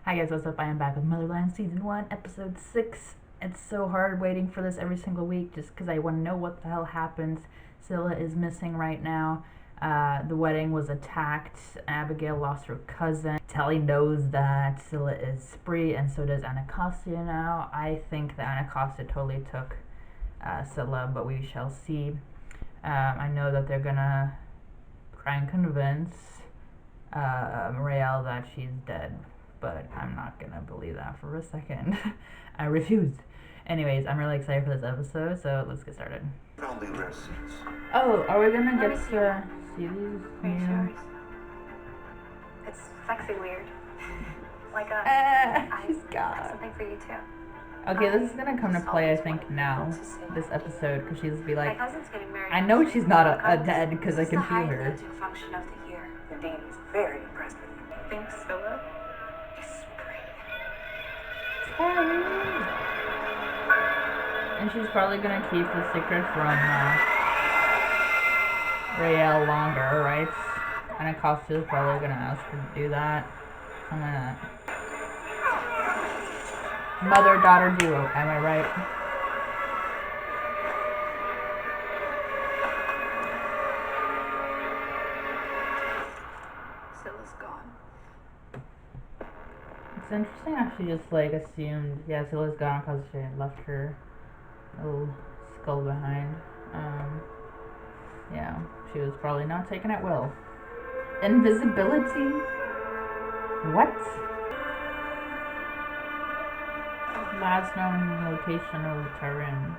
Hi guys, what's up? I am back with Motherland Season 1, Episode 6. It's so hard waiting for this every single week just because I want to know what the hell happens. Scylla is missing right now. The wedding was attacked. Abigail lost her cousin. Telly knows that Scylla is spree, and so does Anacostia now. I think that Anacostia totally took Scylla, but we shall see. I know that they're gonna try and convince Raelle that she's dead, but I'm not gonna believe that for a second. I refuse. Anyways, I'm really excited for this episode, so let's get started. Oh, are we gonna get to see these? Are you sure? It's sexy weird. Like she's got something for you too. Okay, this is gonna come to play, I think, now, this episode, because she's be like, my cousin's getting married. I know she's not a dead, because I can feel her. This is the function of the year. Indeed, he's very impressed with you. Thanks, Scylla. And she's probably gonna keep the secret from Raelle longer, right? Anacostia's probably gonna ask her to do that. Something like that. Mother-daughter duo, am I right? Scylla's gone. It's interesting how she just like assumed, yeah, Scylla's gone because she had left her little skull behind. Yeah, she was probably not taken at will. Invisibility? What? Last known location of Tarim.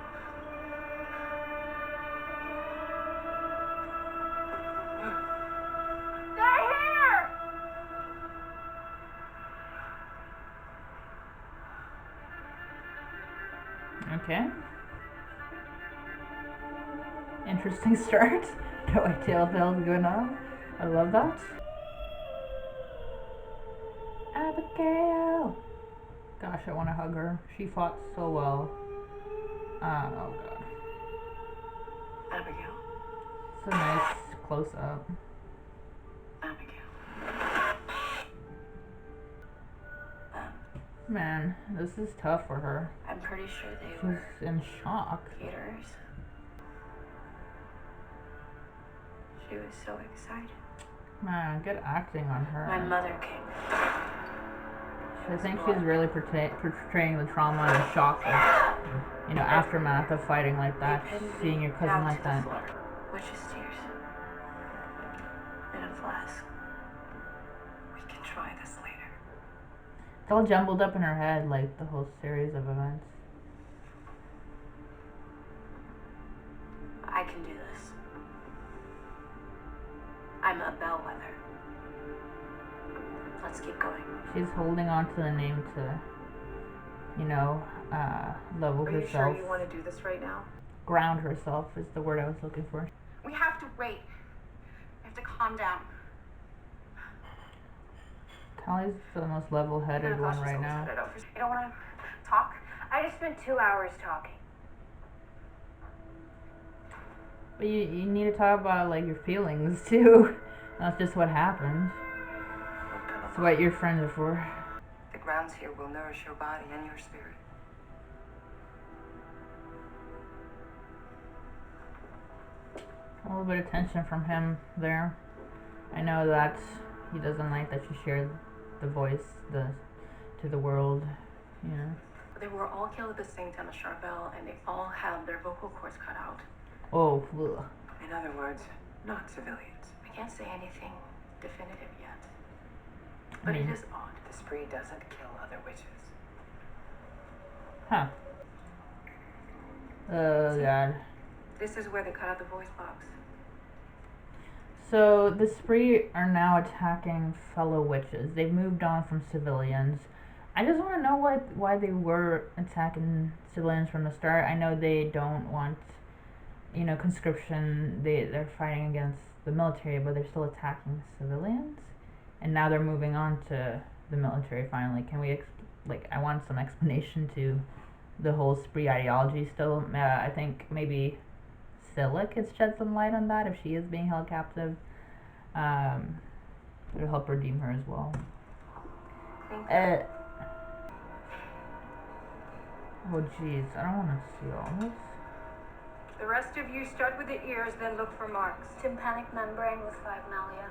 They're here! Okay. Interesting start. No idea what the hell's going on. I love that. Abigail! Gosh, I want to hug her. She fought so well. Oh god. Abigail. It's a nice close up. Abigail. Man, this is tough for her. I'm pretty sure they were She's in shock. caterers. She was so excited. Man, good acting on her. My mother came. I think she's really portraying the trauma and the shock of, you know, aftermath of fighting like that, seeing your cousin like that. Witch's tears. In a flask. We can try this later. It's all jumbled up in her head, like the whole series of events. I can do this. I'm a bellwether. Let's keep going. She's holding on to the name to, you know, level herself. Are you sure you want to do this right now? Ground herself is the word I was looking for. We have to wait. We have to calm down. Tally's the most level-headed one right now. You don't want to talk? I just spent 2 hours talking. But you need to talk about, like, your feelings, too. Not just what happened. It's what your friends are for. The grounds here will nourish your body and your spirit. A little bit of tension from him there. I know that he doesn't like that you share the voice to the world, you know. They were all killed at the same time as Raelle, and they all had their vocal cords cut out. Oh, ugh. In other words, not civilians. I can't say anything definitive yet. But it is odd. The spree doesn't kill other witches. Huh. Oh, God. This is where they cut out the voice box. So, the spree are now attacking fellow witches. They've moved on from civilians. I just want to know why they were attacking civilians from the start. I know they don't want, you know, conscription. They're fighting against the military, but they're still attacking civilians. And now they're moving on to the military finally. Can we, I want some explanation to the whole spree ideology still. I think maybe Scylla could shed some light on that if she is being held captive. It'll help redeem her as well. Oh jeez, I don't want to see all this. The rest of you start with the ears, then look for marks. Tympanic membrane with fibromyalgia.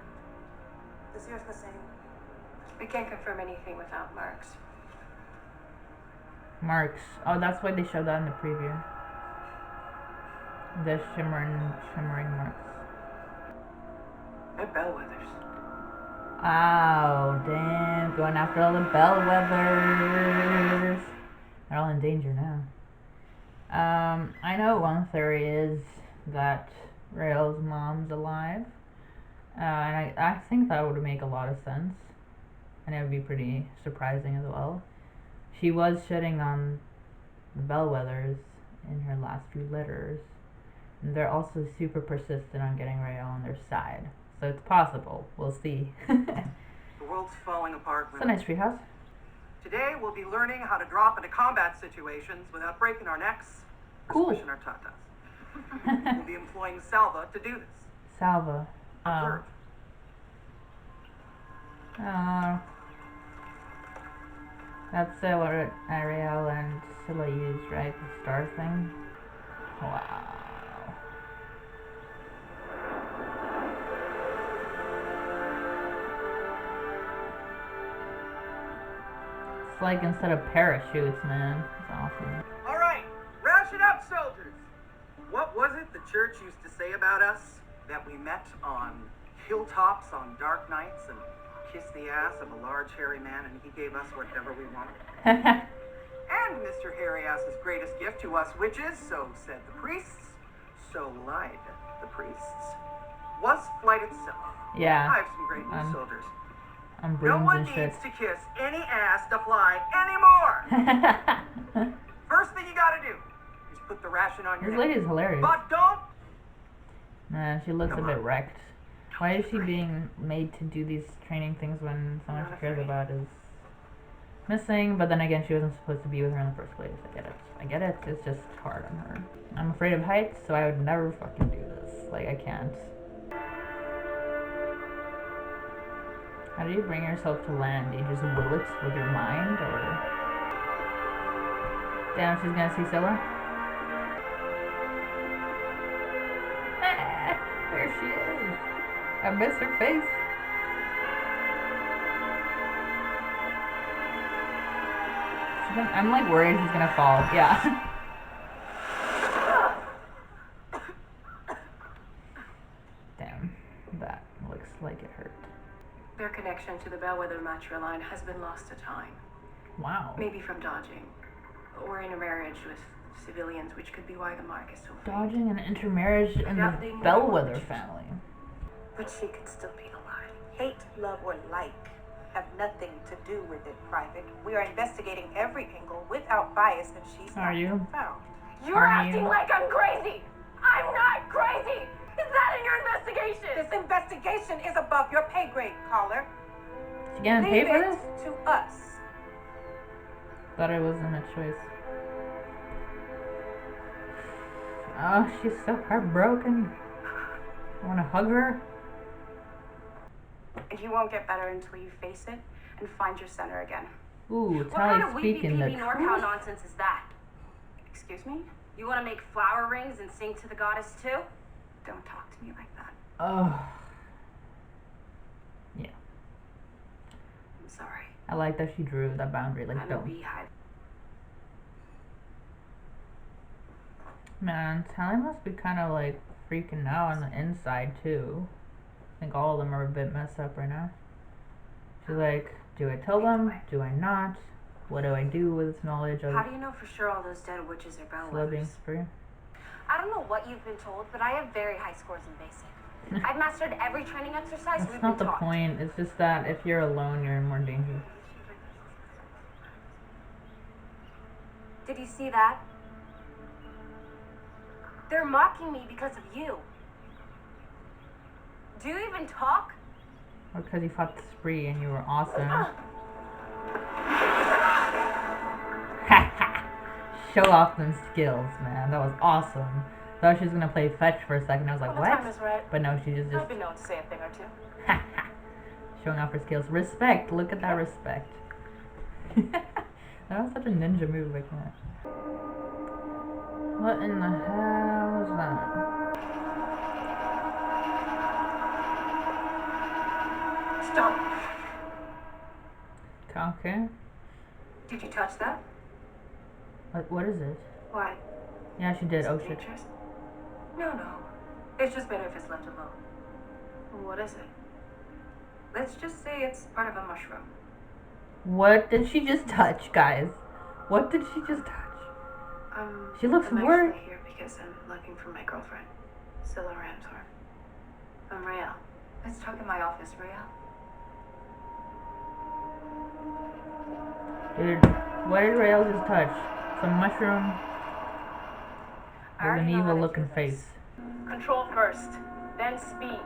This ear's the same. We can't confirm anything without marks. Marks. Oh, that's why they showed that in the preview. The shimmering marks. They're bellwethers. Oh, damn. Going after all the bellwethers. They're all in danger now. I know one theory is that Raelle's mom's alive. And I think that would make a lot of sense. And it would be pretty surprising as well. She was shitting on the bellwethers in her last few letters. And they're also super persistent on getting Raelle on their side. So it's possible. We'll see. The world's falling apart. It's a nice treehouse. Today we'll be learning how to drop into combat situations without breaking our necks or Cool. squishing our tatas. We'll be employing Salva to do this. Salva. Observe. That's what Raelle and Scylla used, right? The star thing. Wow. It's like instead of parachutes, man. It's awesome. All right, ration up, soldiers. What was it the church used to say about us? That we met on hilltops on dark nights and kissed the ass of a large hairy man and he gave us whatever we wanted. And Mr. Hairy Ass's greatest gift to us witches, so said the priests, so lied the priests, was flight itself. Yeah. I have some great news, soldiers. On No brooms one and shit. needs to kiss any ass to fly anymore. First thing you gotta do is put the ration on your This neck. lady is hilarious. But don't. Man, she looks a bit wrecked. Why is she being made to do these training things when someone she cares about is missing? But then again, she wasn't supposed to be with her in the first place. I get it. It's just hard on her. I'm afraid of heights, so I would never fucking do this. Like, I can't. How do you bring yourself to land? Do you just will it with your mind, or? Damn, she's gonna see Scylla? Ah, there she is. I miss her face. I'm like worried she's gonna fall. Yeah. Damn, that looks like it hurt. Their connection to the bellwether matcher line has been lost to time. Wow. Maybe from dodging, or intermarriage with civilians, which could be why the mark is so faint. Dodging an intermarriage in the Adapting Bellwether language. family. But she could still be alive. Hate, love, or like have nothing to do with it, Private. We are investigating every angle without bias, and she's Are not you? been found. You're Are acting you? like I'm crazy! I'm not crazy! Is that in your investigation? This investigation is above your pay grade, caller. She getting paid Leave for it this? to us. Thought it wasn't a choice. Oh, she's so heartbroken. I wanna hug her. And you won't get better until you face it and find your center again. Ooh, What kind of Tally's weepy speaking the peepy NorCal truth. nonsense is that? Excuse me? You want to make flower rings and sing to the goddess too? Don't talk to me like that. Oh, yeah. I'm sorry. I like that she drew that boundary. Like, I'm a don't. beehive. Man, Tally must be kind of like freaking out on the inside too. I think all of them are a bit messed up right now. She's like, do I tell them? Do I not? What do I do with this knowledge of How do you know for sure all those dead witches are Scylla being bellwethers? free? I don't know what you've been told, but I have very high scores in basic. I've mastered every training exercise That's we've not been the taught. point. It's just that if you're alone, you're in more danger. Did you see that? They're mocking me because of you. Do you even talk? Or because you fought the spree and you were awesome. Show off them skills, man. That was awesome. Thought she was gonna play fetch for a second. I was like, When the time what? is right, But no, she just I've been known to say a thing or two. showing off her skills. Respect. Look at that respect. That was such a ninja move, I can't. What in the hell is that? Stop! Okay. Did you touch that? What is it? Why? Yeah, she did. Some Oh shit. pictures? No. It's just better if it's left alone. What is it? Let's just say it's part of a mushroom. What did she just touch, guys? What did she just touch? She looks I'm worried. actually here because I'm looking for my girlfriend, Scylla Ramshorn. I'm Raelle. Let's talk in my office, Raelle. Dude, what did Raelle just touch? Some mushroom I with already an know how evil to looking do this. face. Control first, then speed.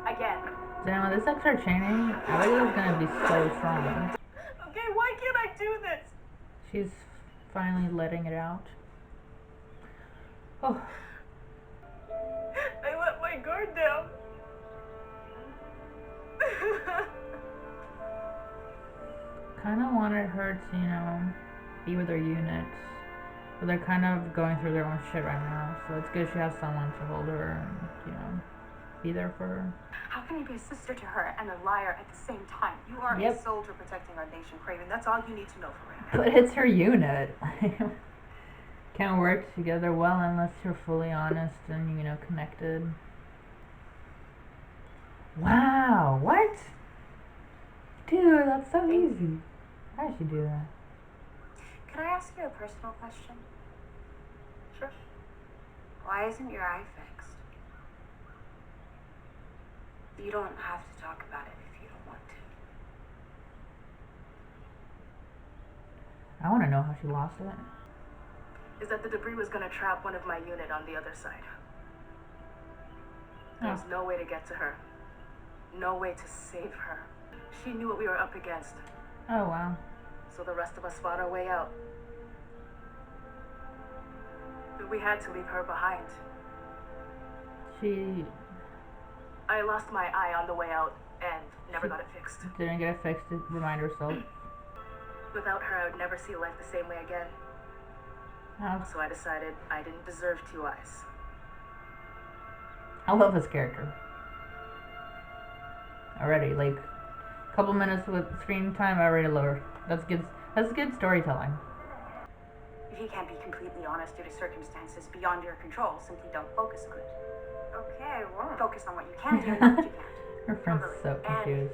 Again. Damn, this extra training, Abigail's gonna be so strong. Okay, why can't I do this? She's finally letting it out. Oh, I let my guard down. kind of wanted her to, be with her units. But they're kind of going through their own shit right now. So it's good she has someone to hold her and, be there for her. How can you be a sister to her and a liar at the same time? You are Yep. a soldier protecting our nation, Craven. That's all you need to know for right now. But it's her unit. Can't work together well unless you're fully honest and, connected. Wow, what? Dude, that's so easy. How did she do that? Can I ask you a personal question? Sure. Why isn't your eye fixed? You don't have to talk about it if you don't want to. I want to know how she lost it. Is that the debris was gonna trap one of my unit on the other side. There was no way to get to her. No way to save her. She knew what we were up against, Oh, wow. so the rest of us fought our way out. But we had to leave her behind. She I lost my eye on the way out and never got it fixed. didn't get it fixed to remind herself. Without her, I would never see life the same way again. Oh, So I decided I didn't deserve two eyes. I love this character. Already, like, a couple minutes with screen time, I already love her. That's good. That's good storytelling. If you can't be completely honest due to circumstances beyond your control, simply don't focus on it. Okay, I won't. Focus on what you can do, not what you can't. Her friend's so And confused.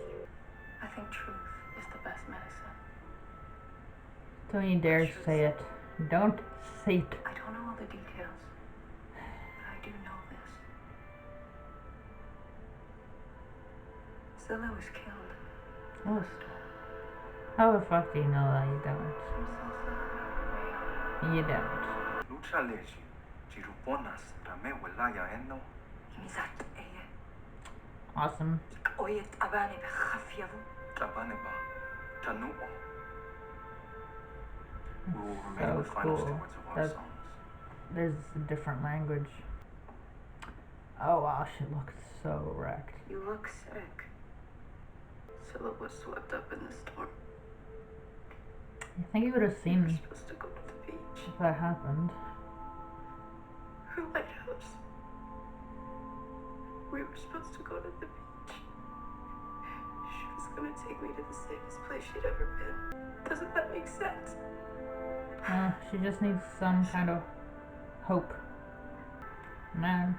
I think truth is the best medicine. Don't you dare say it. Don't say it. I don't know all the details, but I do know this. Scylla was killed. Oh, how the fuck do you know that? You don't. I'm so sorry, Raelle. You don't. lucha leji jiruponas rame welaya eno Mizat eye. Awesome. Oyet abane b'chafiyavu. tabaneba tanuo. We will remain So the final cool. stewards of our That's- songs. There's a different language. Oh wow, she looks so wrecked. You look sick. Scylla was swept up in the storm. I think you would have We were seen supposed to go to the beach. if that happened. Her lighthouse. We were supposed to go to the beach. She was gonna take me to the safest place she'd ever been. Doesn't that make sense? She just needs some kind of hope. Man.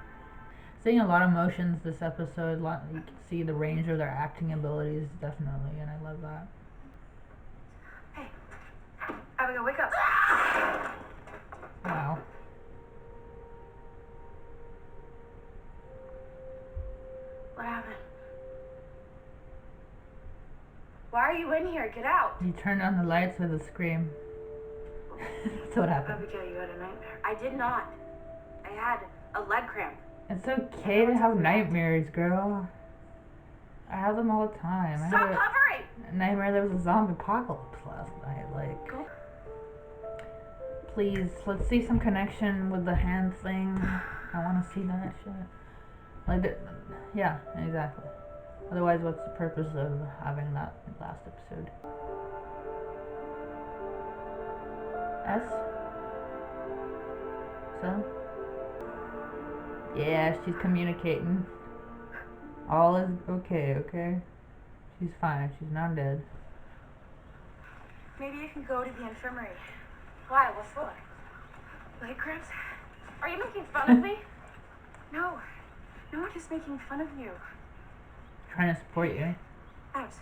Seeing a lot of emotions this episode, you can see the range of their acting abilities, definitely, and I love that. Hey, Abigail, wake up. Wow. What happened? Why are you in here? Get out. You turned on the lights with a scream. That's what happened. Abigail, you had a nightmare. I did not. I had a leg cramp. It's okay to have nightmares, girl. I have them all the time. I Stop had hovering! a nightmare there was a zombie apocalypse last night. Like, please, let's see some connection with the hand thing. I want to see that shit. Like, yeah, exactly. Otherwise, what's the purpose of having that last episode? S? So? Yeah, she's communicating. All is okay, okay? She's fine. She's not dead. Maybe you can go to the infirmary. Why? What for? Leg cramps? Are you making fun of me? No. No, I'm just making fun of you. Trying to support you. Abs.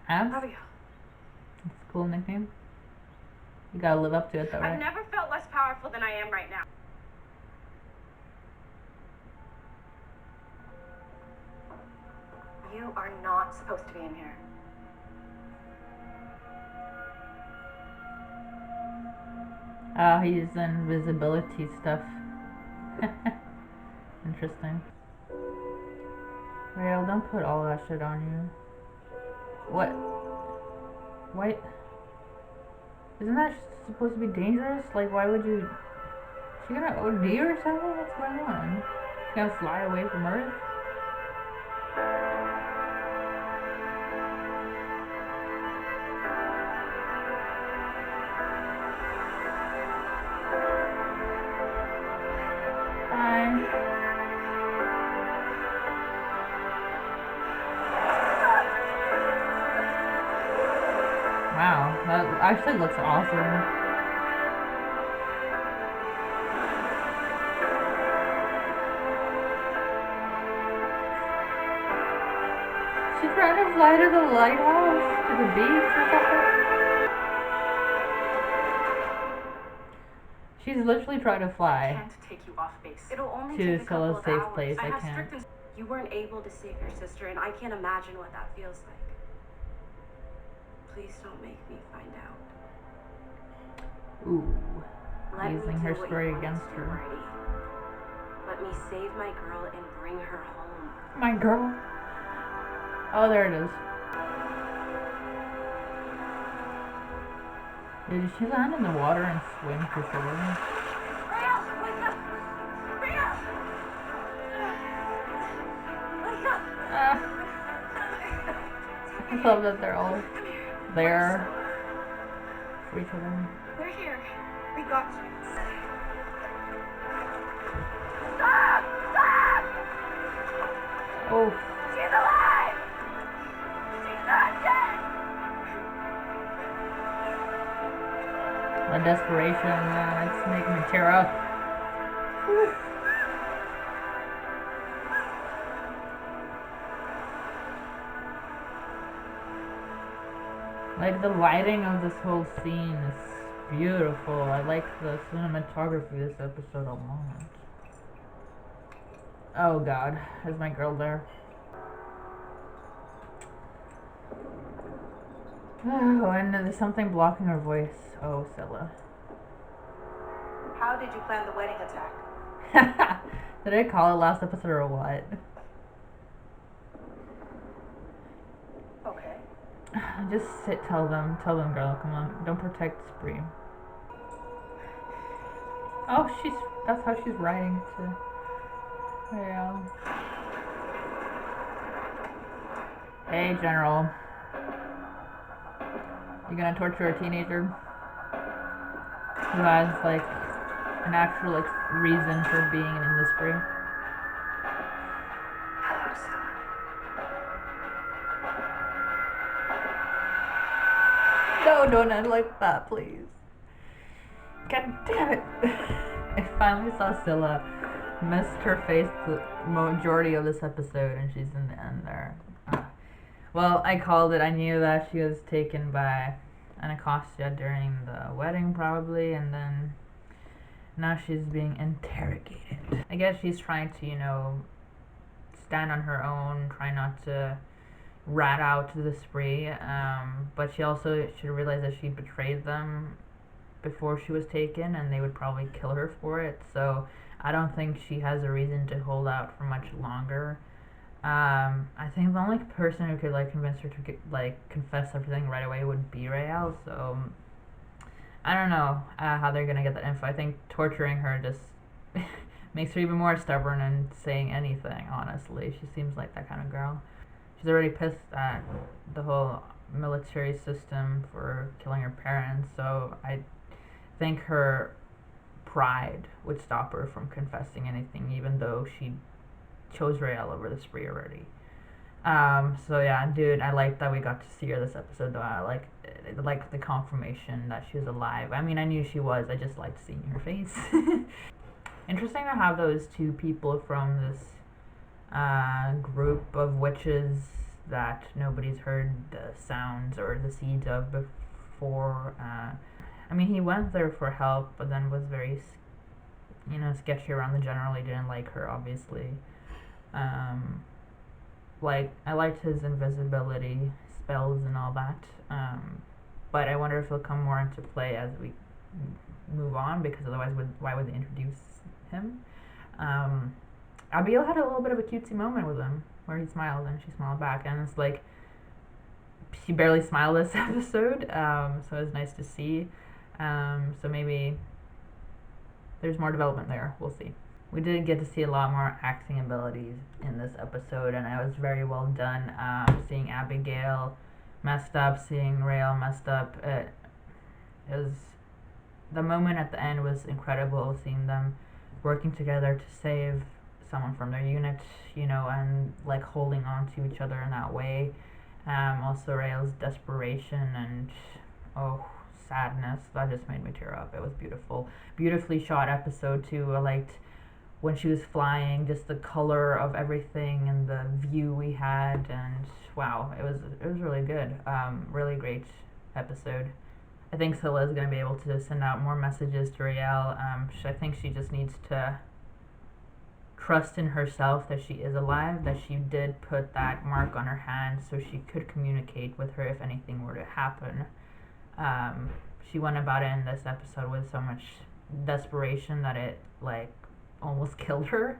Abs? Abigail. That's a cool nickname. You gotta live up to it though, right? I've never felt less powerful than I am right now. You are not supposed to be in here. Oh, he's invisibility stuff. Interesting. Raelle, don't put all that shit on you. What? What? Isn't that supposed to be dangerous? Like, why would you... She gonna OD or something? What's going on? She gonna fly away from Earth? Wow, that actually looks awesome. She's trying to fly to the lighthouse, to the beach or something. She's literally trying to I fly can't take you off base. It'll only to take a couple Scylla's of safe hours. place. I have can't. strict You weren't able to save your sister, and I can't imagine what that feels like. Please don't make me find out. Ooh. Let me Using do her what story you want against us to, her. Marty. Let me save my girl and bring her home. My girl. Oh, there it is. Did she land in the water and swim for sure? Raelle, wake up! Raelle! Wake up! I love that they're all there for each other. We're here. We got you. Stop! Stop! Oh, She's alive! She's not dead! the desperation, it's making me tear up. Whew. Like, the lighting of this whole scene is beautiful. I like the cinematography of this episode a lot. Oh god, is my girl there? Oh, and there's something blocking her voice. Oh, Scylla. How did you plan the wedding attack? Did I call it last episode or what? Okay. Just tell them, girl, come on, don't protect Spree. Oh, that's how she's writing to Raelle. Hey, General. You gonna torture a teenager who has, like, an actual, like, reason for being in this spree? Hello, Scylla. No, don't end like that, please. God damn it. I finally saw Scylla missed her face the majority of this episode, and she's in the end there. Well, I called it. I knew that she was taken by Anacostia during the wedding, probably, and then now she's being interrogated. I guess she's trying to, you know, stand on her own, try not to rat out the spree, but she also should realize that she betrayed them before she was taken, and they would probably kill her for it, so I don't think she has a reason to hold out for much longer. I think the only person who could, like, convince her to confess everything right away would be Raelle, so I don't know how they're gonna get that info. I think torturing her just makes her even more stubborn and saying anything, honestly. She seems like that kind of girl. She's already pissed at the whole military system for killing her parents, so I think her pride would stop her from confessing anything, even though she chose Raelle over the spree already. So yeah, dude, I like that we got to see her this episode though. I like the confirmation that she was alive. I mean, I knew she was, I just liked seeing her face. Interesting to have those two people from this group of witches that nobody's heard the sounds or the seeds of before. I mean, he went there for help, but then was very, sketchy around the general. He didn't like her, obviously. I liked his invisibility spells and all that. But I wonder if he'll come more into play as we move on, because otherwise, why would they introduce him? Abigail had a little bit of a cutesy moment with him where he smiled and she smiled back, and it's like she barely smiled this episode, so it was nice to see. So maybe there's more development there. We'll see. We did get to see a lot more acting abilities in this episode, and it was very well done. Seeing Abigail messed up, seeing Raelle messed up, it was, the moment at the end was incredible, seeing them working together to save someone from their unit, and like holding on to each other in that way. Also Raelle's desperation and sadness, that just made me tear up. It was beautifully shot episode too. I liked when she was flying, just the color of everything and the view we had, and wow, it was really good. Really great episode. I think Scylla is going to be able to send out more messages to Raelle. I think she just needs to trust in herself that she is alive, that she did put that mark on her hand so she could communicate with her if anything were to happen. She went about it in this episode with so much desperation that it almost killed her.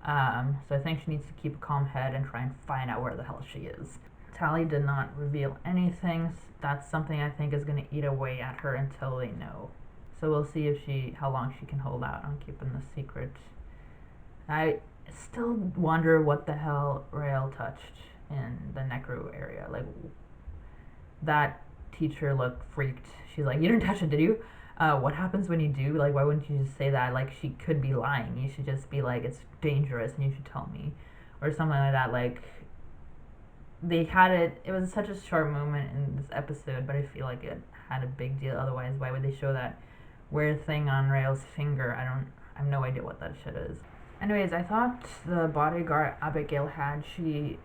So I think she needs to keep a calm head and try and find out where the hell she is. Tally did not reveal anything. That's something I think is going to eat away at her until they know. So we'll see how long she can hold out on keeping the secret. I still wonder what the hell Raelle touched in the necro area. That teacher looked freaked. She's like, "You didn't touch it, did you? What happens when you do? Why wouldn't you just say that? She could be lying. You should just be like, it's dangerous and you should tell me." Or something like that. They had it was such a short moment in this episode, but I feel like it had a big deal. Otherwise, why would they show that weird thing on Raelle's finger? I have no idea what that shit is. Anyways, I thought the bodyguard Abigail had, she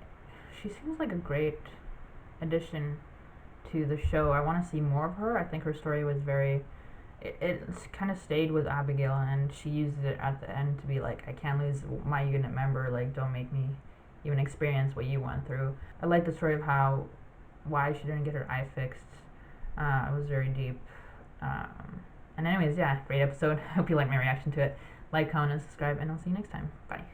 seems like a great addition to the show. I want to see more of her. I think her story was it kind of stayed with Abigail, and she used it at the end to be like, I can't lose my unit member, don't make me even experience what you went through. I like the story of why she didn't get her eye fixed. It was very deep. And anyways, yeah, great episode. I hope you like my reaction to it. Like, comment, and subscribe, and I'll see you next time. Bye.